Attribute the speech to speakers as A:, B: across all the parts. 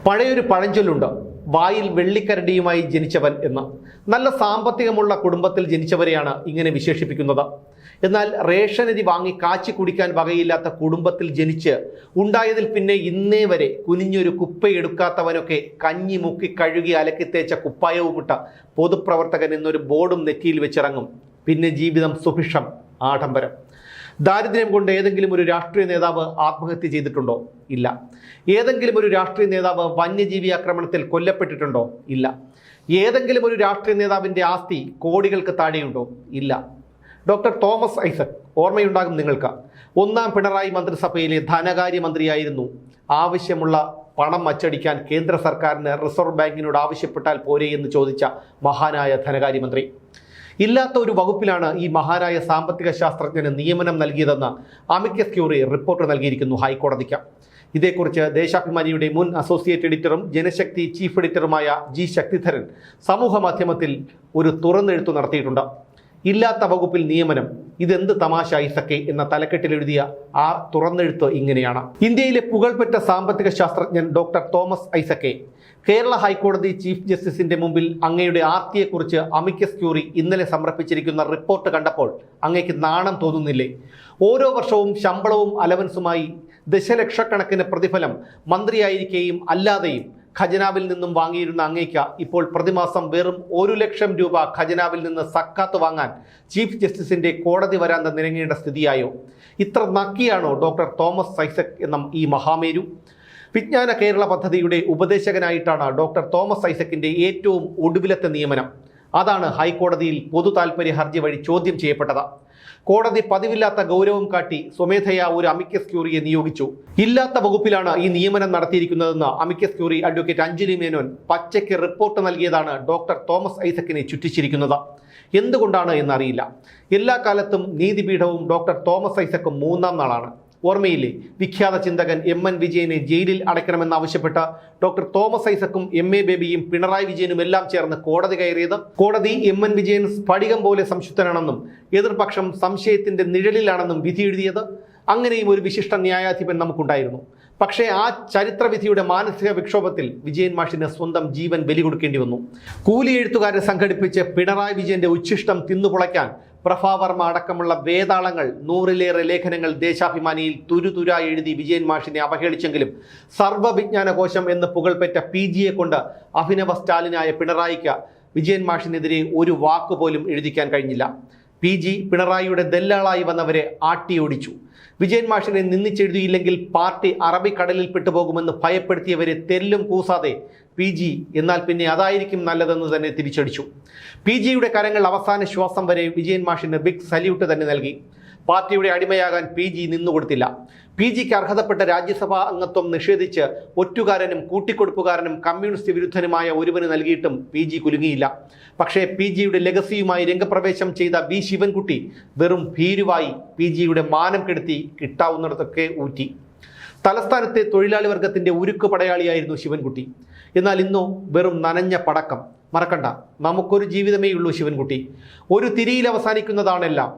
A: പഴയൊരു പഴഞ്ചൊല്ലുണ്ട്, വായിൽ വെള്ളിക്കരടിയുമായി ജനിച്ചവൻ എന്ന്. നല്ല സാമ്പത്തികമുള്ള കുടുംബത്തിൽ ജനിച്ചവരെയാണ് ഇങ്ങനെ വിശേഷിപ്പിക്കുന്നത്. എന്നാൽ റേഷനരി വാങ്ങി കാച്ചി കുടിക്കാൻ വകയില്ലാത്ത കുടുംബത്തിൽ ജനിച്ച് ഉണ്ടായതിൽ പിന്നെ ഇന്നേ വരെ കുനിഞ്ഞൊരു കുപ്പയെടുക്കാത്തവനൊക്കെ കഞ്ഞി മുക്കി കഴുകി അലക്കി തേച്ച കുപ്പായവുമിട്ട പൊതുപ്രവർത്തകൻ എന്നൊരു ബോർഡും നെറ്റിയിൽ വെച്ചിറങ്ങും. പിന്നെ ജീവിതം സുഭിക്ഷം, ആഡംബരം. ദാരിദ്ര്യം കൊണ്ട് ഏതെങ്കിലും ഒരു രാഷ്ട്രീയ നേതാവ് ആത്മഹത്യ ചെയ്തിട്ടുണ്ടോ? ഇല്ല. ഏതെങ്കിലും ഒരു രാഷ്ട്രീയ നേതാവ് വന്യജീവി ആക്രമണത്തിൽ കൊല്ലപ്പെട്ടിട്ടുണ്ടോ? ഇല്ല. ഏതെങ്കിലും ഒരു രാഷ്ട്രീയ നേതാവിൻ്റെ ആസ്തി കോടികൾക്ക് താഴെയുണ്ടോ? ഇല്ല. ഡോക്ടർ തോമസ് ഐസക് ഓർമ്മയുണ്ടാകും നിങ്ങൾക്ക്. ഒന്നാം പിണറായി മന്ത്രിസഭയിലെ ധനകാര്യമന്ത്രിയായിരുന്നു. ആവശ്യമുള്ള പണം അച്ചടിക്കാൻ കേന്ദ്ര സർക്കാരിന് റിസർവ് ബാങ്കിനോട് ആവശ്യപ്പെട്ടാൽ പോരെ എന്ന് ചോദിച്ച മഹാനായ ധനകാര്യമന്ത്രി. ഇല്ലാത്ത ഒരു വകുപ്പിലാണ് ഈ മഹാനായ സാമ്പത്തിക ശാസ്ത്രജ്ഞന് നിയമനം നൽകിയതെന്ന് അമിക്കസ് ക്യൂറി റിപ്പോർട്ട് നൽകിയിരിക്കുന്നു ഹൈക്കോടതിക്ക്. ഇതേക്കുറിച്ച് ദേശാഭിമാനിയുടെ മുൻ അസോസിയേറ്റ് എഡിറ്ററും ജനശക്തി ചീഫ് എഡിറ്ററുമായ ജി ശക്തിധരൻ സമൂഹ മാധ്യമത്തിൽ ഒരു തുറന്നെഴുത്തു നടത്തിയിട്ടുണ്ട്. ഇല്ലാത്ത വകുപ്പിൽ നിയമനം, ഇതെന്ത് തമാശ ഐസക്കെ എന്ന തലക്കെട്ടിൽ എഴുതിയ ആ തുറന്നെഴുത്ത് ഇങ്ങനെയാണ്. ഇന്ത്യയിലെ പുകൾപെറ്റ സാമ്പത്തിക ശാസ്ത്രജ്ഞൻ ഡോക്ടർ തോമസ് ഐസക്കെ കേരള ഹൈക്കോടതി ചീഫ് ജസ്റ്റിസിന്റെ മുമ്പിൽ അങ്ങയുടെ ആർത്തിയെക്കുറിച്ച് അമിക്കസ് ക്യൂറി ഇന്നലെ സമർപ്പിച്ചിരിക്കുന്ന റിപ്പോർട്ട് കണ്ടപ്പോൾ അങ്ങയ്ക്ക് നാണം തോന്നുന്നില്ലേ? ഓരോ വർഷവും ശമ്പളവും അലവൻസുമായി ദശലക്ഷക്കണക്കിന് പ്രതിഫലം മന്ത്രിയായിരിക്കെയും അല്ലാതെയും ഖജനാവിൽ നിന്നും വാങ്ങിയിരുന്ന അങ്ങയ്ക്ക് ഇപ്പോൾ പ്രതിമാസം വെറും 1 ലക്ഷം രൂപ ഖജനാവിൽ നിന്ന് സക്കാത്ത് വാങ്ങാൻ ചീഫ് ജസ്റ്റിസിന്റെ കോടതി വരാന്ത നിരങ്ങേണ്ട സ്ഥിതിയായോ? ഇത്ര നക്കിയാണോ ഡോക്ടർ തോമസ് ഐസക് എന്ന ഈ മഹാമേരു? വിജ്ഞാന കേരള പദ്ധതിയുടെ ഉപദേശകനായിട്ടാണ് ഡോക്ടർ തോമസ് ഐസക്കിന്റെ ഏറ്റവും ഒടുവിലത്തെ നിയമനം. അതാണ് ഹൈക്കോടതിയിൽ പൊതു താൽപര്യ ഹർജി വഴി ചോദ്യം ചെയ്യപ്പെട്ടത്. കോടതി പതിവില്ലാത്ത ഗൗരവം കാട്ടി സ്വമേധയാ ഒരു അമിക്കസ് ക്യൂറിയെ നിയോഗിച്ചു. ഇല്ലാത്ത വകുപ്പിലാണ് ഈ നിയമനം നടത്തിയിരിക്കുന്നതെന്ന് amicus curiae advocate Anjali Menon പച്ചയ്ക്ക് റിപ്പോർട്ട് നൽകിയതാണ് ഡോക്ടർ തോമസ് ഐസക്കിനെ ചുറ്റിച്ചിരിക്കുന്നത്. എന്തുകൊണ്ടാണ് എന്നറിയില്ല. എല്ലാ കാലത്തും നീതിപീഠവും ഡോക്ടർ തോമസ് ഐസക്കും 3-ാം നാളാണ്. ഓർമ്മയില്ലേ, വിഖ്യാത ചിന്തകൻ MN വിജയനെ ജയിലിൽ അടയ്ക്കണമെന്നാവശ്യപ്പെട്ട ഡോക്ടർ തോമസ് ഐസക്കും MA ബേബിയും പിണറായി വിജയനും എല്ലാം ചേർന്ന് കോടതി കയറിയത്? കോടതി MN വിജയൻ സ്ഫടികം പോലെ സംശുദ്ധനാണെന്നും എതിർപക്ഷം സംശയത്തിന്റെ നിഴലിലാണെന്നും വിധി എഴുതിയത്? അങ്ങനെയും ഒരു വിശിഷ്ട ന്യായാധിപൻ നമുക്കുണ്ടായിരുന്നു. പക്ഷേ ആ ചരിത്രവിധിയുടെ മാനസിക വിക്ഷോഭത്തിൽ വിജയൻ മാഷിന് സ്വന്തം ജീവൻ ബലി കൊടുക്കേണ്ടി വന്നു. കൂലി എഴുത്തുകാരെ സംഘടിപ്പിച്ച് പിണറായി വിജയന്റെ ഉച്ഛിഷ്ടം തിന്നുപുളയ്ക്കാൻ പ്രഭാവർമ്മ അടക്കമുള്ള വേതാളങ്ങൾ 100-ലേറെ ലേഖനങ്ങൾ ദേശാഭിമാനിയിൽ തുരുതുരാ എഴുതി വിജയൻ മാഷിനെ അവഹേളിച്ചെങ്കിലും സർവ്വവിജ്ഞാനകോശം എന്ന് പുകൾപെറ്റ PGയെ കൊണ്ട് അഭിനവ സ്റ്റാലിനായ പിണറായിക്ക് വിജയൻ മാഷിനെതിരെ ഒരു വാക്കുപോലും എഴുതിക്കാൻ കഴിഞ്ഞില്ല. PG പിണറായിയുടെ ദല്ലാളായി വന്നവരെ ആട്ടിയോടിച്ചു. വിജയൻ മാഷിനെ നിന്ദിച്ചെഴുതിയില്ലെങ്കിൽ പാർട്ടി അറബിക്കടലിൽ പെട്ടുപോകുമെന്ന് ഭയപ്പെടുത്തിയവരെ തെല്ലും കൂസാതെ PG എന്നാൽ പിന്നെ അതായിരിക്കും നല്ലതെന്ന് തന്നെ തിരിച്ചടിച്ചു. PGയുടെ കരങ്ങൾ അവസാന ശ്വാസം വരെ വിജയൻ മാഷിന് ബിഗ് സല്യൂട്ട് തന്നെ നൽകി. പാർട്ടിയുടെ അടിമയാകാൻ PG നിന്നുകൊടുത്തില്ല. PGക്ക് അർഹതപ്പെട്ട രാജ്യസഭാ അംഗത്വം നിഷേധിച്ച് ഒറ്റുകാരനും കൂട്ടിക്കൊടുപ്പുകാരനും കമ്മ്യൂണിസ്റ്റ് വിരുദ്ധനുമായ ഒരുവന് നൽകിയിട്ടും PG കുലുങ്ങിയില്ല. പക്ഷേ PGയുടെ ലെഗസിയുമായി രംഗപ്രവേശം ചെയ്ത V ശിവൻകുട്ടി വെറും ഭീരുവായി PGയുടെ മാനം കെടുത്തി കിട്ടാവുന്നിടത്തൊക്കെ ഊറ്റി. തലസ്ഥാനത്തെ തൊഴിലാളി വർഗത്തിന്റെ ഉരുക്ക് പടയാളിയായിരുന്നു ശിവൻകുട്ടി. എന്നാൽ ഇന്നോ വെറും നനഞ്ഞ പടക്കം. മറക്കണ്ട, നമുക്കൊരു ജീവിതമേ ഉള്ളൂ ശിവൻകുട്ടി. ഒരു തിരിയിൽ അവസാനിക്കുന്നതാണെല്ലാം.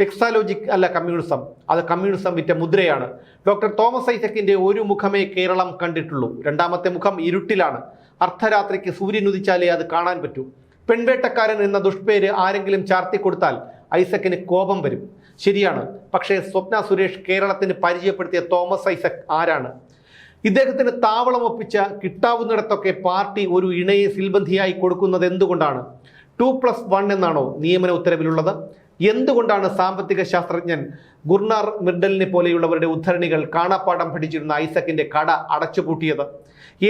A: എക്സാലോജിക് അല്ല കമ്മ്യൂണിസം, അത് കമ്മ്യൂണിസം വിറ്റ മുദ്രയാണ്. ഡോക്ടർ തോമസ് ഐസക്കിന്റെ ഒരു മുഖമേ കേരളം കണ്ടിട്ടുള്ളൂ. രണ്ടാമത്തെ മുഖം ഇരുട്ടിലാണ്. അർദ്ധരാത്രിക്ക് സൂര്യൻ ഉദിച്ചാലേ അത് കാണാൻ പറ്റൂ. പെൺവേട്ടക്കാരൻ എന്ന ദുഷ്പേര് ആരെങ്കിലും ചാർത്തിക്കൊടുത്താൽ ഐസക്കിന് കോപം വരും. ശരിയാണ്. പക്ഷേ സ്വപ്ന സുരേഷ് കേരളത്തിന് പരിചയപ്പെടുത്തിയ തോമസ് ഐസക് ആരാണ്? ഇദ്ദേഹത്തിന് താവളം ഒപ്പിച്ച കിട്ടാവുന്നിടത്തൊക്കെ പാർട്ടി ഒരു ഇണയെ സിൽബന്ധിയായി കൊടുക്കുന്നത് എന്തുകൊണ്ടാണ്? 2+1 എന്നാണോ നിയമന ഉത്തരവിലുള്ളത്? എന്തുകൊണ്ടാണ് സാമ്പത്തിക ശാസ്ത്രജ്ഞൻ ഗുർനാർ മിർഡലിനെ പോലെയുള്ളവരുടെ ഉദ്ധരണികൾ കാണാപ്പാടം പഠിച്ചിരുന്ന ഐസക്കിന്റെ കട അടച്ചുപൂട്ടിയത്?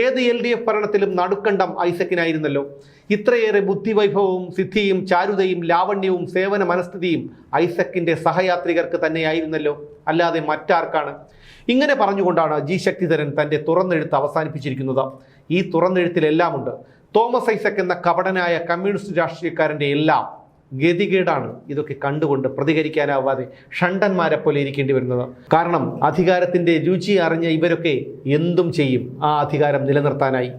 A: ഏത് LDF ഭരണത്തിലും നടുക്കണ്ടം ഐസക്കിനായിരുന്നല്ലോ. ഇത്രയേറെ ബുദ്ധിവൈഭവവും സിദ്ധിയും ചാരുതയും ലാവണ്യവും സേവന മനസ്ഥിതിയും ഐസക്കിന്റെ സഹയാത്രികർക്ക് തന്നെയായിരുന്നല്ലോ, അല്ലാതെ മറ്റാർക്കാണ്? ഇങ്ങനെ പറഞ്ഞുകൊണ്ടാണ് ജി ശക്തിധരൻ തൻ്റെ തുറന്നെഴുത്ത് അവസാനിപ്പിച്ചിരിക്കുന്നത്. ഈ തുറന്നെഴുത്തിലെല്ലാം ഉണ്ട് തോമസ് ഐസക് എന്ന കപടനായ കമ്മ്യൂണിസ്റ്റ് രാഷ്ട്രീയക്കാരൻ്റെ എല്ലാം ഗതികേടാണ്. ഇതൊക്കെ കണ്ടുകൊണ്ട് പ്രതികരിക്കാനാവാതെ ഷണ്ടന്മാരെ പോലെ ഇരിക്കേണ്ടി വരുന്നത്. കാരണം അധികാരത്തിൻ്റെ രുചി അറിഞ്ഞ ഇവരൊക്കെ എന്തും ചെയ്യും ആ അധികാരം നിലനിർത്താനായി.